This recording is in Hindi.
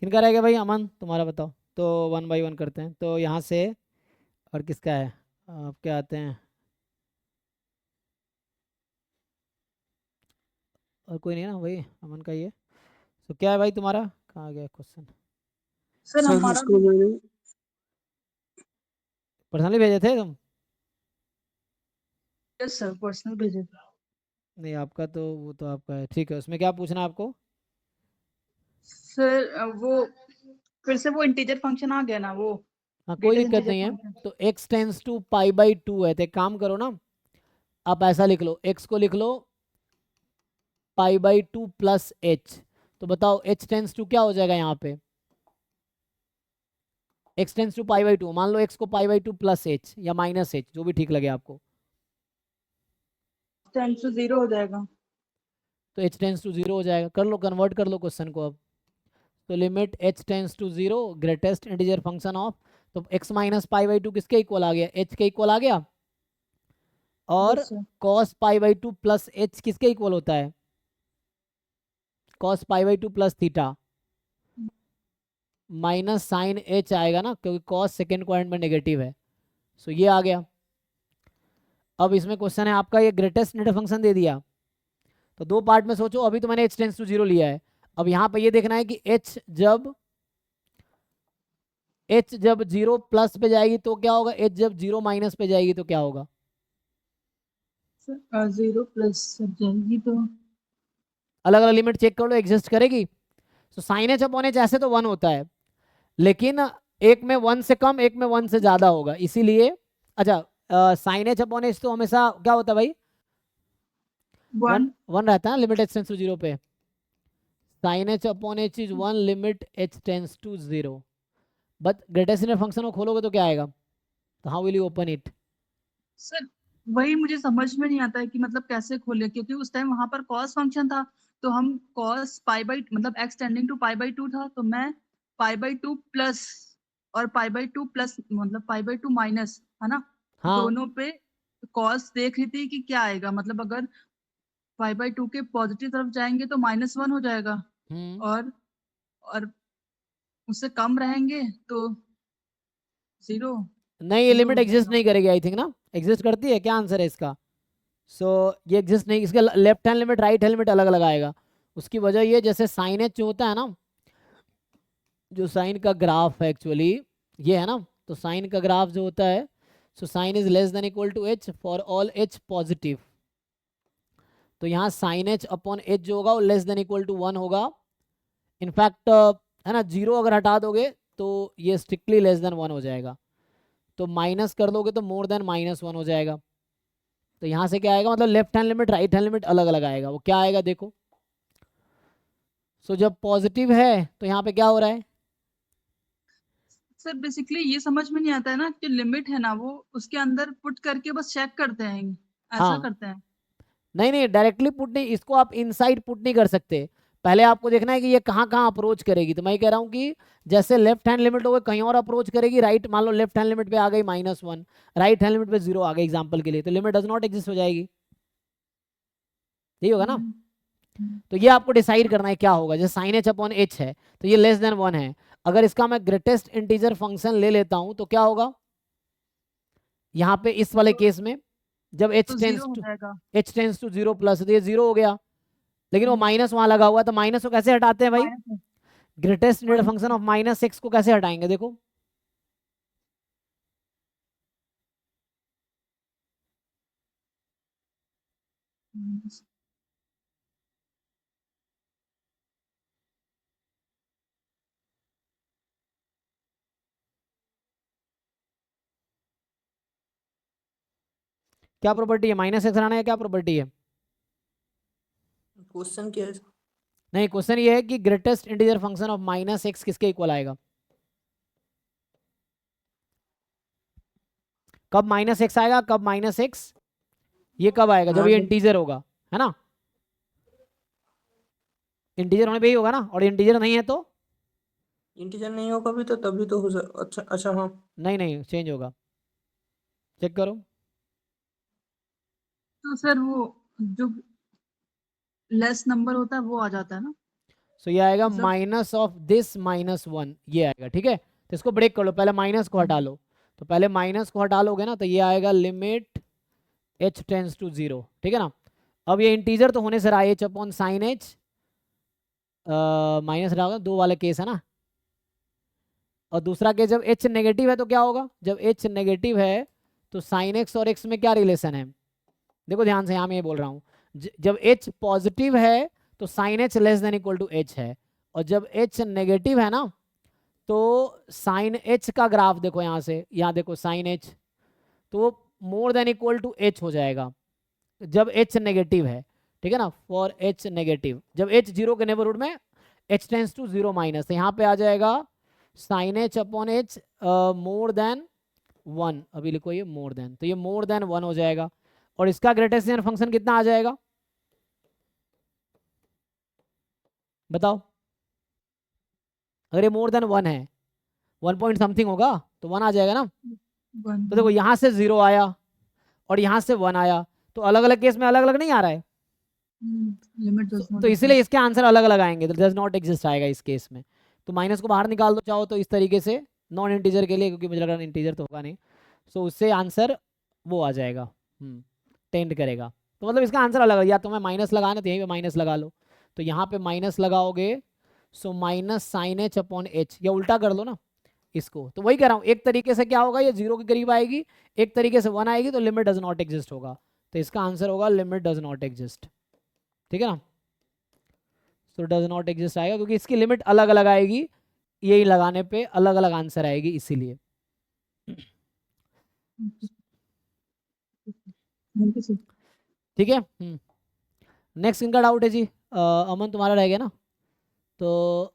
किनका रह गया भाई? अमन तुम्हारा बताओ। तो 1 by 1 करते हैं। तो यहाँ से और किसका है? आप क्या आते हैं? और कोई नहीं है ना, वही अमन का ही है। तो क्या है भाई तुम्हारा? कहाँ गया क्वेश्चन? सर सर हमारा उसको मैंने पर्सनली भेजे थे तुम? यस सर पर्सनल भेजे थे। नहीं, आपका तो वो तो आपका है, ठीक है। उसमें क्या पूछना है आपको? सर वो फिर से वो इंटीजर फंक्शन आ गया ना वो हाँ, कोई ग्रेटेस्ट दिक्कत इंटीजर नहीं है। फंक्शन। तो x टेंस टू π/2 है, तो एक काम करो ना, आप ऐसा लिख लो, x को लिख लो π/2 प्लस h। तो बताओ h टेंस टू क्या हो जाएगा यहाँ पे? x टेंस टू π/2, मान लो x को π/2 प्लस h या माइनस h, जो भी ठीक लगे आपको। टेंस टू 0 हो जाएगा। तो h टेंस टू 0 हो जाएगा। कर लो, कन्वर्ट कर लो क्वेश्चन को अब। तो limit h tends to 0 greatest integer function of, तो x माइनस π/2 किसके इक्वल आ गया? h के इक्वल आ गया। और yes sir. cos π/2 plus h किसके इक्वल होता है? cos π/2 plus theta minus sine h आएगा ना, क्योंकि cos सेकेंड क्वाड्रेंट में नेगेटिव है। सो ये आ गया। अब इसमें क्वेश्चन है आपका, ये ग्रेटेस्ट इंटीजर फंक्शन दे दिया, तो दो पार्ट में सोचो। अभी तो मैंने h टेंस टू 0 लिया है। अब यहाँ पे ये देखना है कि h जब 0 प्लस पे जाएगी तो क्या होगा, h जब 0 माइनस पे जाएगी तो क्या होगा? सर 0 प्लस जाएगी तो अलग अलग लिमिट चेक कर लो, एग्जिस्ट करेगी। तो साइन एच अपॉन एच ऐसे तो 1 होता है, लेकिन एक में 1 से कम, एक में 1 से ज्यादा होगा, इसीलिए। अच्छा, साइन एच अपॉन एच तो हमेशा क्या होता है भाई? 1 1। 1 रहता है लिमिट एच टेंस टू 0 पे। Sine h upon h is 1 limit h tends to 0। But greatest integer function को खोलोगे तो क्या आएगा? तो how will you open it? Sir वही मुझे समझ में नहीं आता है कि मतलब कैसे खोले, क्योंकि उस टाइम वहां पर कॉस फंक्शन था। तो हम कॉस पाई बाई मतलब एक्स टेंडिंग टू पाई/2 था, तो मैं पाई/2 प्लस और पाई/2 प्लस मतलब पाई/2 माइनस है ना, हाँ। दोनों पे कॉस देख रही थी कि क्या आएगा। मतलब अगर पाई/2 के पॉजिटिव तरफ जाएंगे तो -1 हो जाएगा, हम्म। और उससे कम रहेंगे तो 0 नहीं, ये 0 लिमिट हो एग्जिस्ट जाएगा। नहीं करेगी आई थिंक ना। एग्जिस्ट करती है क्या? आंसर है इसका। सो ये एग्जिस्ट नहीं, इसका left hand limit right hand limit अलग अलग आएगा। उसकी वजह ये, जैसे साइन एच जो होता है ना, जो साइन का ग्राफ है एक्चुअली ये है ना, तो साइन का ग्राफ जो होता है, so sine is less than equal to h for all h positive. तो यहाँ साइन एच अपॉन एच जो होगा वो लेस देन इक्वल टू 1 होगा। इनफैक्ट है ना, 0 अगर हटा दोगे तो ये स्ट्रिक्टली लेस देन 1 हो जाएगा। तो माइनस कर दोगे तो मोर देन -1 हो जाएगा। तो यहाँ से क्या आएगा, मतलब left hand limit right hand limit अलग अलग आएगा। वो क्या आएगा देखो। सो जब पॉजिटिव है तो यहाँ पे क्या हो रहा है? सर बेसिकली ये समझ में नहीं आता है ना कि लिमिट है ना, वो उसके अंदर पुट करके बस चेक करते हैं, ऐसा हाँ, करते हैं। नहीं नहीं, डायरेक्टली पुट नहीं, इसको आप इनसाइड पुट नहीं कर सकते। पहले आपको देखना है कि ये कहाँ कहाँ अप्रोच करेगी। तो मैं कह रहा हूँ कि जैसे लेफ्ट हैंड लिमिट हो गई कहीं और अप्रोच करेगी, राइट मान लो लेफ्ट हैंड लिमिट पे आ गई -1, राइट हैंड लिमिट पे 0 आ गई एग्जाम्पल के लिए, तो लिमिट डज नॉट एग्जिस्ट हो जाएगी। यही होगा ना। हम्म, हम्म। तो ये आपको डिसाइड करना है क्या होगा। जैसे साइन एच अपॉन एच है तो ये लेस देन 1 है। अगर इसका मैं ग्रेटेस्ट इंटीजर फंक्शन ले लेता हूं तो क्या होगा यहाँ पे इस वाले केस में? जब तो 0 हो जाएगा। एच टेंस टू 0 प्लस, तो ये 0 हो गया। लेकिन वो हम्म, माइनस वहां लगा हुआ है, तो माइनस को कैसे हटाते हैं भाई? माइनस ग्रेटेस्ट इंटीजर वही। फंक्शन ऑफ -x को कैसे हटाएंगे देखो। क्या प्रॉपर्टी है? -x हटाना है, क्या प्रॉपर्टी है? क्वेश्चन क्या है? नहीं, क्वेश्चन ये है कि greatest integer function of -x किसके इक्वल आएगा? कब -x आएगा, कब -x? ये कब आएगा? जब हाँ ये जब इंटीजर होगा, है ना। इंटीजर होने पे ही होगा ना, और इंटीजर नहीं है तो? इंटीजर नहीं होगा भी तो तभी तो अच्छा अच्छा हाँ। नहीं नहीं, चेंज होगा, चेक करो। तो सर वो जो लेस नंबर होता है वो आ जाता है ना। सो ये आएगा मतलब- माइनस ऑफ दिस -1, ये आएगा। ठीक है, तो इसको ब्रेक कर लो, पहले माइनस को हटा लो। तो पहले माइनस को हटा लोगे ना, तो ये आएगा लिमिट h टेंड्स टू 0। ठीक है ना। अब ये इंटीजर तो होने से रहा h upon sine h, minus रहा होगा, 2 वाला केस है ना। और दूसरा केस जब h नेगेटिव है तो क्या होगा, जब h नेगेटिव है तो साइन x और x में क्या रिलेशन है, देखो ध्यान से, यहाँ मैं ये बोल रहा हूँ, जब h पॉजिटिव है तो sine h less than equal to h है, और जब h नेगेटिव है ना तो साइन h का ग्राफ देखो यहाँ से, यहाँ देखो साइन h, तो वो more than equal to h हो जाएगा जब h नेगेटिव है। ठीक है ना, फॉर h नेगेटिव, जब h 0 के नेबरहुड में h टेंड्स टू 0 माइनस, तो यहाँ पे आ जाएगा sine h upon h more than 1, अभी लिखो ये मोर देन, तो ये मोर देन 1 हो जाएगा। और इसका ग्रेटेस्ट फंक्शन कितना आ जाएगा बताओ, अगर ये मोर देन 1 है, 1 पॉइंट समथिंग होगा तो 1 आ जाएगा ना। तो देखो यहाँ से 0 आया और यहाँ से 1 आया, तो अलग अलग केस में अलग अलग नहीं आ रहा है, लिमिट तो इसलिए इसके आंसर अलग अलग आएंगे, तो डज नॉट एग्जिस्ट आएगा इस केस में। तो माइनस को बाहर निकाल दो चाहो तो इस तरीके से, नॉन इंटीजर के लिए, क्योंकि मुझे लग रहा है इंटीजर तो होगा नहीं, सो उससे आंसर वो आ जाएगा, टेंड करेगा। तो मतलब इसका आंसर अलग है, या तो मैं माइनस लगाना तो यहीं पे माइनस लगा लो, तो यहाँ पे माइनस लगाओगे so minus sine h upon h, या उल्टा कर लो ना इसको। तो वही कह रहा हूँ, एक तरीके से क्या होगा, ये 0 के करीब आएगी, एक तरीके से 1 आएगी, तो लिमिट डज नॉट एग्जिस्ट होगा, तो इसका आंसर होगा लिमिट डज नॉट एग्जिस्ट। ठीक है ना, सो डज नॉट एग्जिस्ट आएगा क्योंकि इसकी लिमिट अलग अलग आएगी, यही लगाने पे अलग अलग आंसर आएगी इसीलिए। ठीक है, नेक्स्ट इनका डाउट है जी, अमन तुम्हारा रह गया ना, तो